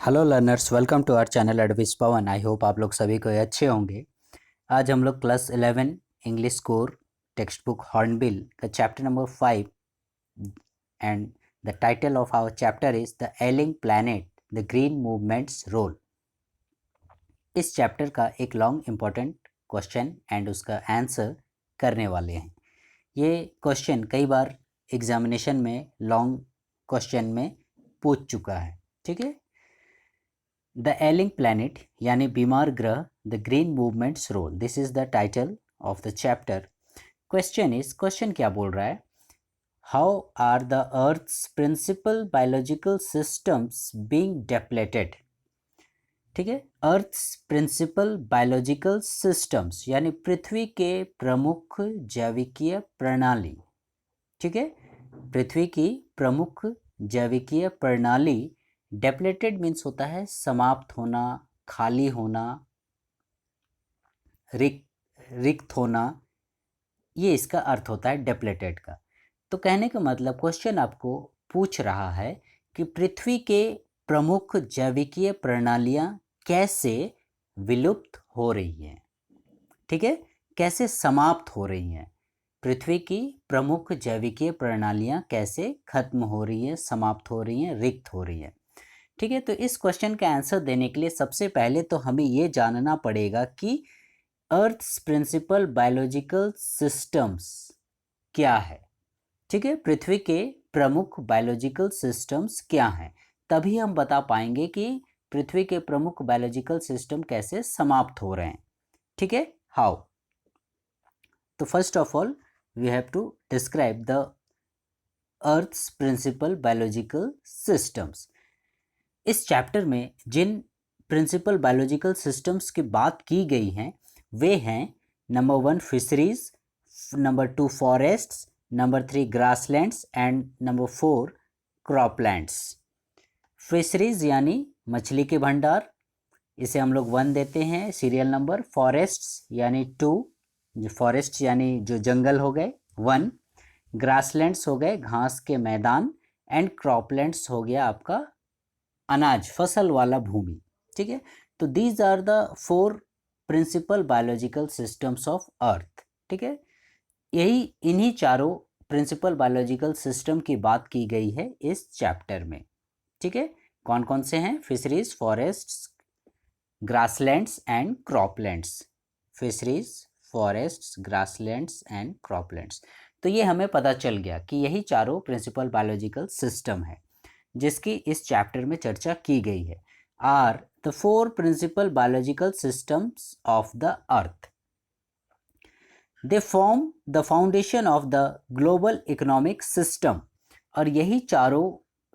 Hello learners, welcome to our channel advice Pawan. I hope आप लोग सभी को अच्छे होंगे। आज हम लोग class 11 English core text book Hornbill का chapter number 5 and the title of our chapter is the ailing planet the green movements role. इस चैप्टर का एक लॉन्ग इम्पॉर्टेंट क्वेश्चन एंड उसका आंसर करने वाले हैं। ये क्वेश्चन कई बार एग्जामिनेशन में लॉन्ग क्वेश्चन में पूछ चुका है। ठीक है, द एलिंग प्लैनेट यानी बीमार ग्रह, the green movements role, this is the title of the chapter. Question क्या बोल रहा है? How are the earth's principal biological systems being depleted. ठीक है, अर्थ्स प्रिंसिपल बायोलॉजिकल सिस्टम्स यानी पृथ्वी के प्रमुख जैविकीय प्रणाली। ठीक है, पृथ्वी की प्रमुख जैविकीय प्रणाली। डेप्लेटेड मीन्स होता है समाप्त होना, खाली होना, रिक्त होना, ये इसका अर्थ होता है डेप्लेटेड का। तो कहने का मतलब क्वेश्चन आपको पूछ रहा है कि पृथ्वी के प्रमुख जैविकीय प्रणालियां कैसे विलुप्त हो रही हैं। ठीक है, कैसे समाप्त हो रही हैं, पृथ्वी की प्रमुख जैविकीय प्रणालियां कैसे खत्म हो रही हैं, समाप्त हो रही हैं, रिक्त हो रही हैं। ठीक है, तो इस क्वेश्चन का आंसर देने के लिए सबसे पहले तो हमें ये जानना पड़ेगा कि अर्थ्स प्रिंसिपल बायोलॉजिकल सिस्टम्स क्या है। ठीक है, पृथ्वी के प्रमुख बायोलॉजिकल सिस्टम्स क्या हैं, तभी हम बता पाएंगे कि पृथ्वी के प्रमुख बायोलॉजिकल सिस्टम कैसे समाप्त हो रहे हैं। ठीक है, हाउ। तो first of all we have to describe the earth's principal biological systems. इस चैप्टर में जिन प्रिंसिपल बायोलॉजिकल सिस्टम्स की बात की गई हैं वे हैं number 1 fisheries, number 2 forests, number 3 grasslands and number 4 croplands. Fisheries यानी मछली के भंडार, इसे हम लोग 1 देते हैं सीरियल नंबर। फॉरेस्ट्स यानी 2, जो फॉरेस्ट यानी जो जंगल हो गए 1। ग्रासलैंड्स हो गए घास के मैदान, एंड क्रॉपलैंड्स हो गया आपका अनाज फसल वाला भूमि। ठीक है, तो these are the 4 principal biological systems of earth. ठीक है, यही इन्हीं चारों प्रिंसिपल बायोलॉजिकल सिस्टम की बात की गई है इस चैप्टर में। ठीक है, कौन कौन से हैं? Fisheries, forests, grasslands and croplands. Fisheries, forests, grasslands and croplands. तो ये हमें पता चल गया कि यही चारों प्रिंसिपल बायोलॉजिकल सिस्टम है जिसकी इस चैप्टर में चर्चा की गई है। Are the 4 principal biological systems of the earth. They form the foundation of the global economic system. और यही चारों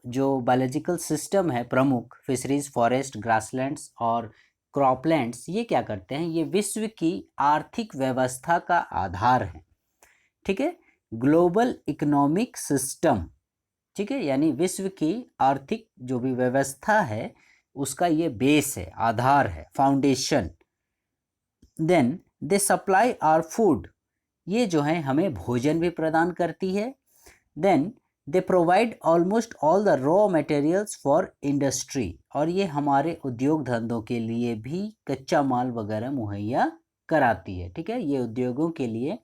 जो बायोलॉजिकल सिस्टम है प्रमुख, फिशरीज, फॉरेस्ट, ग्रासलैंड्स और क्रॉपलैंड्स, ये क्या करते हैं? ये विश्व की आर्थिक व्यवस्था का आधार है। ठीक है, ग्लोबल इकोनॉमिक सिस्टम। ठीक है, यानी विश्व की आर्थिक जो भी व्यवस्था है उसका ये बेस है, आधार है, foundation. Then they supply our food, ये जो है हमें भोजन भी प्रदान करती है। Then they provide almost all the raw materials for industry, और ये हमारे उद्योग धंधों के लिए भी कच्चा माल वगैरह मुहैया कराती है। ठीक है, ये उद्योगों के लिए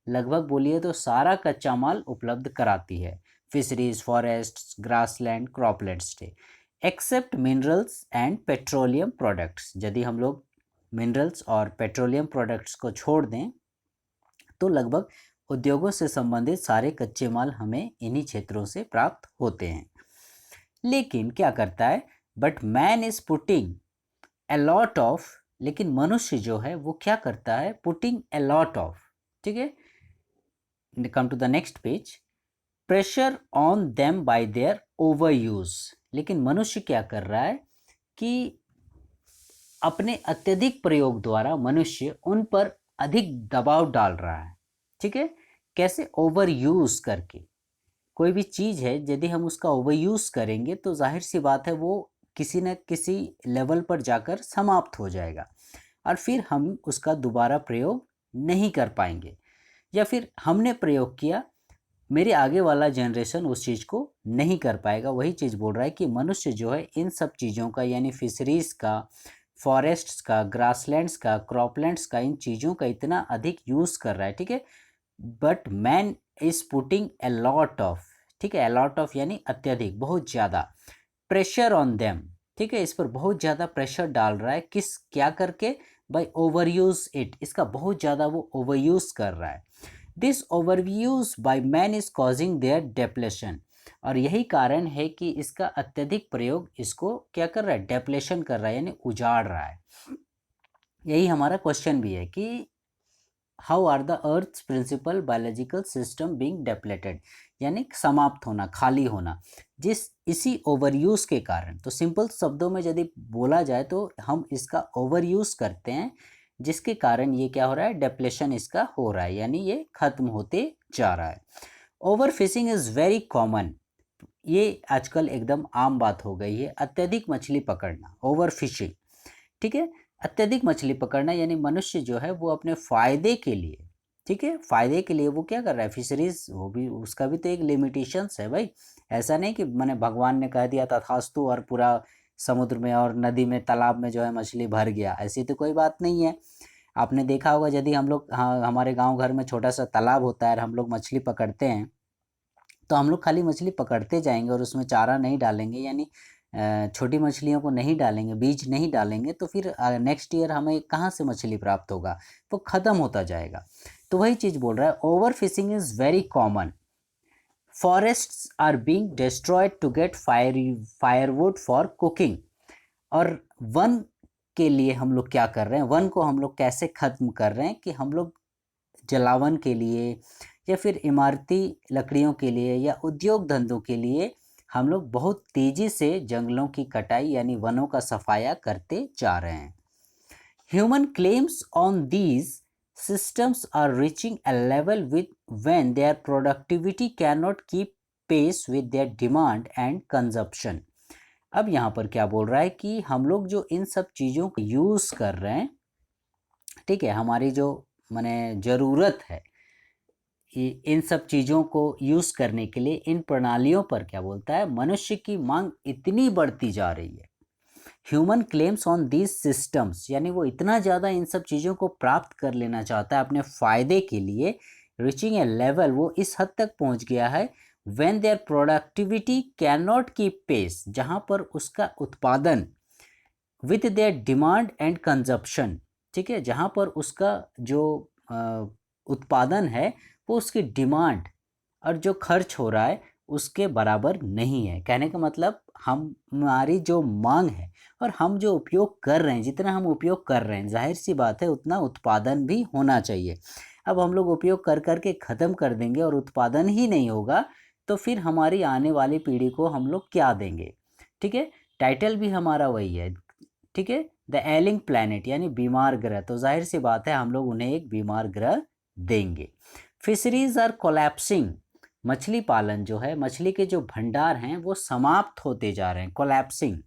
लगभग बोलिए तो सारा कच्चा माल उपलब्ध कराती है। फिशरीज, फॉरेस्ट्स, ग्रासलैंड, क्रॉपलैंड्स से, except minerals and petroleum products. यदि हम लोग मिनरल्स और पेट्रोलियम प्रोडक्ट्स को छोड़ दें तो लगभग उद्योगों से संबंधित सारे कच्चे माल हमें इन्हीं क्षेत्रों से प्राप्त होते हैं। लेकिन क्या करता है? But man is putting a lot of, लेकिन मनुष्य जो है वो क्या करता है? Putting a lot of. ठीक है, come to the next page. Pressure on them by their over use. लेकिन मनुष्य क्या कर रहा है कि अपने अत्यधिक प्रयोग द्वारा मनुष्य उन पर अधिक दबाव डाल रहा है। ठीक है, कैसे? ओवर यूज करके। कोई भी चीज़ है यदि हम उसका ओवर यूज करेंगे तो जाहिर सी बात है वो किसी न किसी लेवल पर जाकर समाप्त हो जाएगा और फिर हम उसका दोबारा प्रयोग नहीं कर पाएंगे, या फिर हमने प्रयोग किया मेरे आगे वाला जनरेशन उस चीज़ को नहीं कर पाएगा। वही चीज़ बोल रहा है कि मनुष्य जो है इन सब चीज़ों का यानी फिशरीज़ का, फॉरेस्ट्स का, ग्रासलैंड्स का, क्रॉपलैंड्स का, इन चीज़ों का इतना अधिक यूज़ कर रहा है, ठीक है। But man is putting a lot of, ठीक है, ए लॉट ऑफ यानी अत्यधिक, बहुत ज़्यादा प्रेशर ऑन देम, ठीक है, इस पर बहुत ज़्यादा प्रेशर डाल रहा है। किस क्या करके? बाय ओवर यूज़ इट, इसका बहुत ज़्यादा वो ओवर यूज़ कर रहा है। This overuse by man is causing their depletion, और यही कारण है कि इसका अत्यधिक प्रयोग इसको क्या कर रहा है? डेप्लेशन कर रहा है, यानी उजाड़ रहा है। यही हमारा क्वेश्चन भी है कि how are the earth principal biological system being depleted, यानी समाप्त होना, खाली होना, जिस इसी ओवरयूज के कारण। तो सिंपल शब्दों में यदि बोला जाए तो हम इसका ओवरयूज करते हैं, जिसके कारण ये क्या हो रहा है? डेप्लेशन इसका हो रहा है, यानी ये खत्म होते जा रहा है। Over fishing is very common, ये आजकल एकदम आम बात हो गई है। अत्यधिक मछली पकड़ना, ओवर फिशिंग, ठीक है, अत्यधिक मछली पकड़ना, यानी मनुष्य जो है वो अपने फ़ायदे के लिए, ठीक है, फ़ायदे के लिए वो क्या कर रहा है? फिशरीज़, वो भी उसका भी तो एक लिमिटेशंस है भाई। ऐसा नहीं कि मैंने भगवान ने कह दिया तथास्तु और पूरा समुद्र में और नदी में, तालाब में जो है मछली भर गया, ऐसी तो कोई बात नहीं है। आपने देखा होगा यदि हम लोग, हाँ, हमारे गांव घर में छोटा सा तालाब होता है और हम लोग मछली पकड़ते हैं, तो हम लोग खाली मछली पकड़ते जाएंगे और उसमें चारा नहीं डालेंगे, यानी छोटी मछलियों को नहीं डालेंगे, बीज नहीं डालेंगे, तो फिर नेक्स्ट ईयर हमें कहाँ से मछली प्राप्त होगा? वो ख़त्म होता जाएगा। तो वही चीज़ बोल रहा है, over fishing is very common, forests are being destroyed to get firewood for cooking. और वन के लिए हम लोग क्या कर रहे हैं? वन को हम लोग कैसे ख़त्म कर रहे हैं कि हम लोग जलावन के लिए या फिर इमारती लकड़ियों के लिए या उद्योग धंधों के लिए हम लोग बहुत तेज़ी से जंगलों की कटाई यानी वनों का सफाया करते जा रहे हैं। Human claims on these systems are reaching a level with when their productivity cannot keep pace with their demand and consumption। अब यहाँ पर क्या बोल रहा है कि हम लोग जो इन सब चीज़ों को यूज़ कर रहे हैं, ठीक है, हमारी जो माने ज़रूरत है इन सब चीज़ों को यूज़ करने के लिए, इन प्रणालियों पर क्या बोलता है? मनुष्य की मांग इतनी बढ़ती जा रही है। Human claims on these systems, यानी वो इतना ज़्यादा इन सब चीज़ों को प्राप्त कर लेना चाहता है अपने फ़ायदे के लिए। रीचिंग ए लेवल, वो इस हद तक पहुंच गया है when their productivity can not keep pace, जहाँ पर उसका उत्पादन with their demand and consumption, ठीक है, जहाँ पर उसका जो उत्पादन है वो उसकी डिमांड और जो खर्च हो रहा है उसके बराबर नहीं है। कहने का मतलब हमारी जो मांग है और हम जो उपयोग कर रहे हैं, जितना हम उपयोग कर रहे हैं, जाहिर सी बात है उतना उत्पादन भी होना चाहिए। अब हम लोग उपयोग कर कर के ख़त्म कर देंगे और उत्पादन ही नहीं होगा, तो फिर हमारी आने वाली पीढ़ी को हम लोग क्या देंगे? ठीक है, टाइटल भी हमारा वही है, ठीक है, द एलिंग प्लैनेट, यानी बीमार ग्रह। तो जाहिर सी बात है हम लोग उन्हें एक बीमार ग्रह देंगे। फिशरीज आर कोलैप्सिंग, मछली पालन जो है, मछली के जो भंडार हैं वो समाप्त होते जा रहे हैं, collapsing.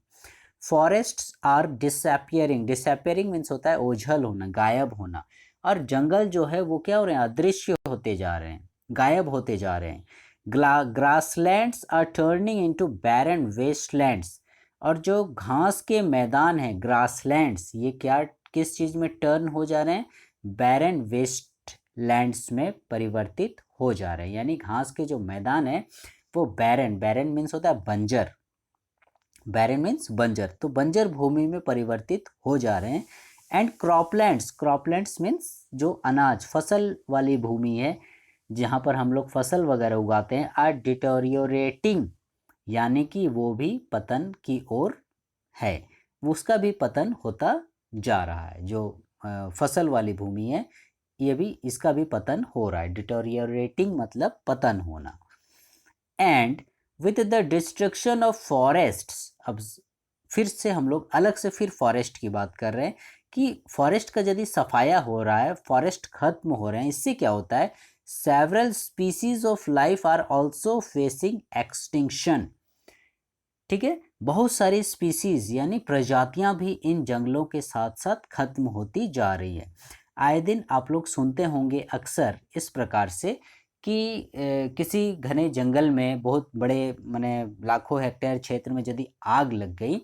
Forests are disappearing, disappearing means होता है ओझल होना, गायब होना। और जंगल जो है वो क्या हो रहे हैं? अदृश्य होते जा रहे हैं, गायब होते जा रहे हैं। Grasslands are turning into baron wastelands, और जो घास के मैदान हैं ग्रासलैंड्स, ये क्या किस चीज़ में टर्न हो जा रहे हैं? बैरन वेस्टलैंड्स में परिवर्तित हो जा रहे हैं, यानी घास के जो मैदान है वो बैरन, बैरन मीन्स होता है बंजर, बैरन मीन्स बंजर, तो बंजर भूमि में परिवर्तित हो जा रहे हैं। एंड क्रॉपलैंड्स, क्रॉपलैंड्स मीन्स जो अनाज फसल वाली भूमि है जहाँ पर हम लोग फसल वगैरह उगाते हैं, आर डिटोरियोरेटिंग, यानी कि वो भी पतन की ओर है, उसका भी पतन होता जा रहा है। जो फसल वाली भूमि है ये भी, इसका भी पतन हो रहा है। डिटोरियोरेटिंग मतलब पतन होना। And with the destruction of forests, अब फिर से हम लोग अलग से फिर फॉरेस्ट की बात कर रहे हैं कि फॉरेस्ट का यदि सफाया हो रहा है, फॉरेस्ट खत्म हो रहे हैं, इससे क्या होता है? Several species of life are also facing extinction, ठीक है, बहुत सारी स्पीसीज यानी प्रजातियां भी इन जंगलों के साथ साथ खत्म होती जा रही है। आए दिन आप लोग सुनते होंगे अक्सर इस प्रकार से कि किसी घने जंगल में बहुत बड़े माने लाखों हेक्टेयर क्षेत्र में यदि आग लग गई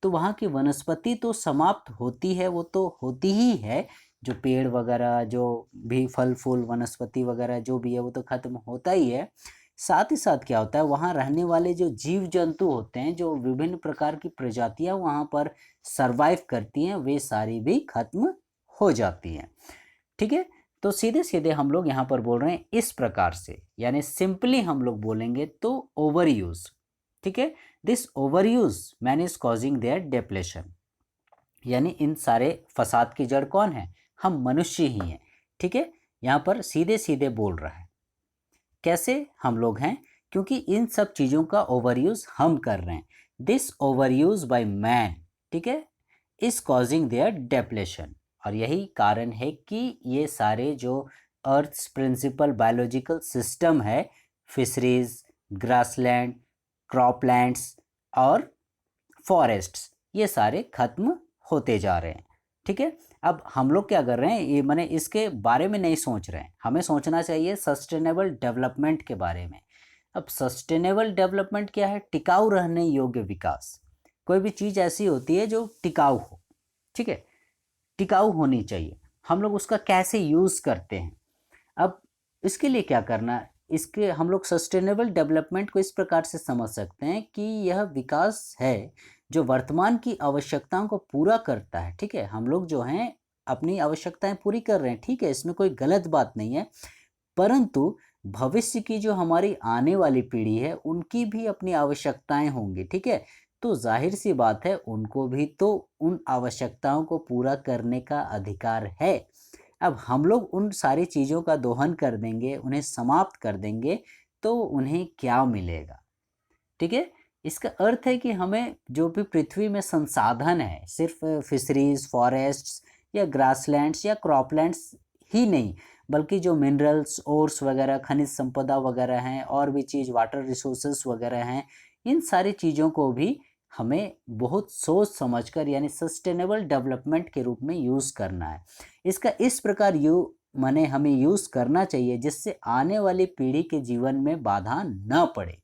तो वहाँ की वनस्पति तो समाप्त होती है, वो तो होती ही है, जो पेड़ वगैरह जो भी फल फूल वनस्पति वगैरह जो भी है वो तो खत्म होता ही है। साथ ही साथ क्या होता है, वहाँ रहने वाले जो जीव जंतु होते हैं, जो विभिन्न प्रकार की प्रजातियाँ वहाँ पर सरवाइव करती हैं, वे सारी भी खत्म हो जाती हैं। ठीक है, तो सीधे सीधे हम लोग यहाँ पर बोल रहे हैं इस प्रकार से, यानी सिंपली हम लोग बोलेंगे तो ओवर यूज। ठीक है, this over use man is causing their depletion, यानी इन सारे फसाद की जड़ कौन है, हम मनुष्य ही हैं। ठीक है, यहाँ पर सीधे सीधे बोल रहा है कैसे हम लोग हैं, क्योंकि इन सब चीज़ों का ओवरयूज हम कर रहे हैं। दिस ओवरयूज बाय मैन, ठीक है, इज कॉजिंग देयर डेप्लेशन, और यही कारण है कि ये सारे जो अर्थ्स प्रिंसिपल बायोलॉजिकल सिस्टम है, फिशरीज, ग्रासलैंड, क्रॉपलैंड्स और फॉरेस्ट्स, ये सारे खत्म होते जा रहे हैं। ठीक है, अब हम लोग क्या कर रहे हैं, ये मैंने इसके बारे में नहीं सोच रहे हैं, हमें सोचना चाहिए सस्टेनेबल डेवलपमेंट के बारे में। अब सस्टेनेबल डेवलपमेंट क्या है, टिकाऊ रहने योग्य विकास। कोई भी चीज़ ऐसी होती है जो टिकाऊ हो, ठीक है, टिकाऊ होनी चाहिए। हम लोग उसका कैसे यूज़ करते हैं, अब इसके लिए क्या करना, इसके हम लोग सस्टेनेबल डेवलपमेंट को इस प्रकार से समझ सकते हैं कि यह विकास है जो वर्तमान की आवश्यकताओं को पूरा करता है। ठीक है, हम लोग जो हैं अपनी आवश्यकताएं पूरी कर रहे हैं, ठीक है, इसमें कोई गलत बात नहीं है, परंतु भविष्य की जो हमारी आने वाली पीढ़ी है उनकी भी अपनी आवश्यकताएं होंगी। ठीक है, तो जाहिर सी बात है उनको भी तो उन आवश्यकताओं को पूरा करने का अधिकार है। अब हम लोग उन सारी चीज़ों का दोहन कर देंगे, उन्हें समाप्त कर देंगे, तो उन्हें क्या मिलेगा। ठीक है, इसका अर्थ है कि हमें जो भी पृथ्वी में संसाधन है, सिर्फ फिशरीज, फॉरेस्ट्स या ग्रासलैंड्स या क्रॉपलैंड्स ही नहीं, बल्कि जो मिनरल्स, ओर्स वगैरह, खनिज संपदा वगैरह हैं, और भी चीज़ वाटर रिसोर्सेस वगैरह हैं, इन सारी चीज़ों को भी हमें बहुत सोच समझकर यानी सस्टेनेबल डेवलपमेंट के रूप में यूज़ करना है। इसका इस प्रकार माने हमें यूज़ करना चाहिए जिससे आने वाली पीढ़ी के जीवन में बाधा न पड़े,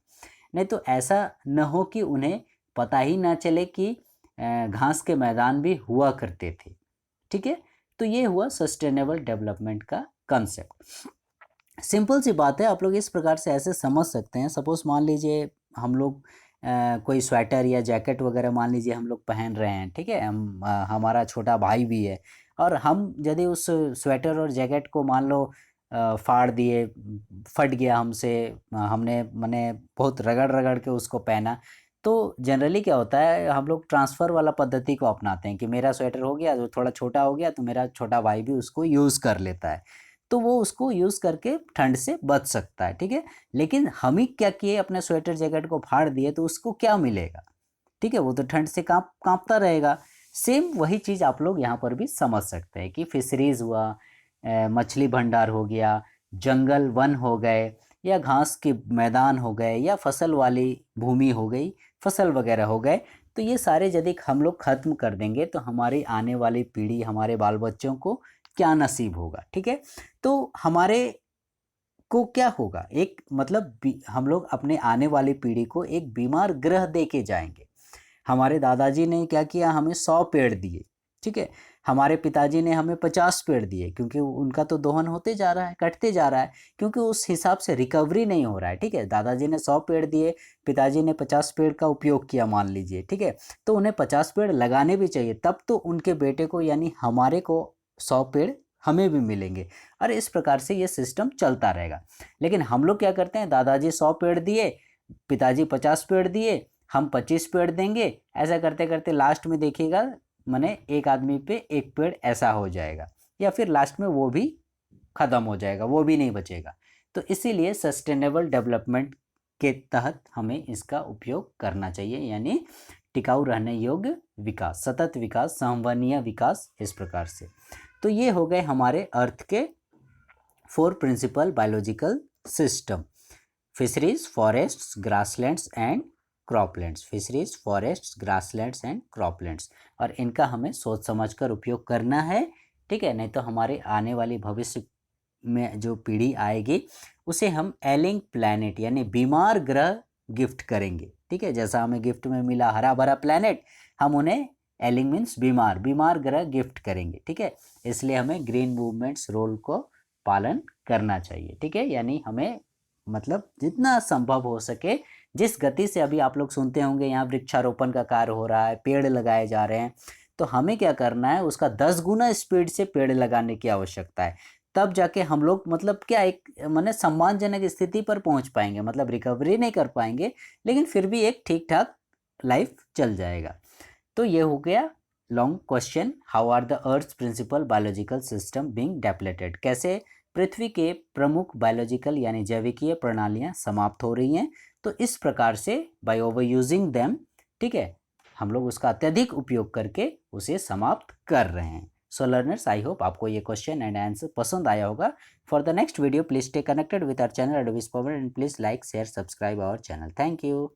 नहीं तो ऐसा न हो कि उन्हें पता ही ना चले कि घास के मैदान भी हुआ करते थे। ठीक है, तो ये हुआ सस्टेनेबल डेवलपमेंट का कंसेप्ट। सिंपल सी बात है, आप लोग इस प्रकार से ऐसे समझ सकते हैं। सपोज मान लीजिए हम लोग कोई स्वेटर या जैकेट वगैरह मान लीजिए हम लोग पहन रहे हैं, ठीक है, हमारा छोटा भाई भी है, और हम यदि उस स्वेटर और जैकेट को मान लो फाड़ दिए, फट गया हमसे, हमने मैंने बहुत रगड़ रगड़ के उसको पहना, तो जनरली क्या होता है, हम लोग ट्रांसफ़र वाला पद्धति को अपनाते हैं कि मेरा स्वेटर हो गया तो थोड़ा छोटा हो गया तो मेरा छोटा भाई भी उसको यूज़ कर लेता है, तो वो उसको यूज़ करके ठंड से बच सकता है। ठीक है, लेकिन हम ही क्या किए, अपने स्वेटर जैकेट को फाड़ दिए, तो उसको क्या मिलेगा। ठीक है, वो तो ठंड से कांपता रहेगा। सेम वही चीज़ आप लोग यहाँ पर भी समझ सकते हैं कि फिशरीज़ हुआ, मछली भंडार हो गया, जंगल वन हो गए, या घास के मैदान हो गए, या फसल वाली भूमि हो गई, फसल वगैरह हो गए, तो ये सारे यदि हम लोग ख़त्म कर देंगे तो हमारी आने वाली पीढ़ी, हमारे बाल बच्चों को क्या नसीब होगा। ठीक है, तो हमारे को क्या होगा, एक मतलब हम लोग अपने आने वाली पीढ़ी को एक बीमार ग्रह दे के जाएंगे। हमारे दादाजी ने क्या किया, हमें 100 पेड़ दिए, ठीक है, हमारे पिताजी ने हमें 50 पेड़ दिए, क्योंकि उनका तो दोहन होते जा रहा है, कटते जा रहा है, क्योंकि उस हिसाब से रिकवरी नहीं हो रहा है। ठीक है, दादाजी ने 100 पेड़ दिए, पिताजी ने 50 पेड़ का उपयोग किया मान लीजिए, ठीक है, तो उन्हें 50 पेड़ लगाने भी चाहिए, तब तो उनके बेटे को यानी हमारे को 100 पेड़ हमें भी मिलेंगे, और इस प्रकार से ये सिस्टम चलता रहेगा। लेकिन हम लोग क्या करते हैं, दादाजी 100 पेड़ दिए, पिताजी 50 पेड़ दिए, हम 25 पेड़ देंगे, ऐसा करते करते लास्ट में देखिएगा माने एक आदमी पे एक पेड़ ऐसा हो जाएगा, या फिर लास्ट में वो भी ख़त्म हो जाएगा, वो भी नहीं बचेगा। तो इसीलिए सस्टेनेबल डेवलपमेंट के तहत हमें इसका उपयोग करना चाहिए, यानी टिकाऊ रहने योग्य विकास, सतत विकास, संवहनीय विकास, इस प्रकार से। तो ये हो गए हमारे अर्थ के 4 principal biological system, fisheries, forests, grasslands and croplands, fisheries, forests, grasslands and croplands, और इनका हमें सोच समझकर उपयोग करना है। ठीक है, नहीं तो हमारे आने वाली भविष्य में जो पीढ़ी आएगी उसे हम एलिंग प्लैनेट यानी बीमार ग्रह गिफ्ट करेंगे। ठीक है, जैसा हमें गिफ्ट में मिला हरा भरा प्लैनेट, हम उन्हें एलिंग मीन्स बीमार, बीमार ग्रह गिफ्ट करेंगे। ठीक है, इसलिए हमें ग्रीन मूवमेंट्स रोल को पालन करना चाहिए। ठीक है, यानी हमें मतलब जितना संभव हो सके, जिस गति से अभी आप लोग सुनते होंगे यहाँ वृक्षारोपण का कार्य हो रहा है, पेड़ लगाए जा रहे हैं, तो हमें क्या करना है, उसका 10 गुना स्पीड से पेड़ लगाने की आवश्यकता है। तब जाके हम लोग मतलब क्या एक माने सम्मानजनक स्थिति पर पहुंच पाएंगे, मतलब रिकवरी नहीं कर पाएंगे, लेकिन फिर भी एक ठीक ठाक लाइफ चल जाएगा। तो ये हो गया long question, how are the earth principal biological system being depleted, कैसे पृथ्वी के प्रमुख बायोलॉजिकल यानी जैविकीय प्रणालियां समाप्त हो रही हैं। तो इस प्रकार से बाय ओवर यूजिंग देम, ठीक है, हम लोग उसका अत्यधिक उपयोग करके उसे समाप्त कर रहे हैं। सो लर्नर्स, आई होप आपको ये क्वेश्चन एंड आंसर पसंद आया होगा। For the next video please stay connected with our channel advice power and please like share subscribe our channel. Thank you.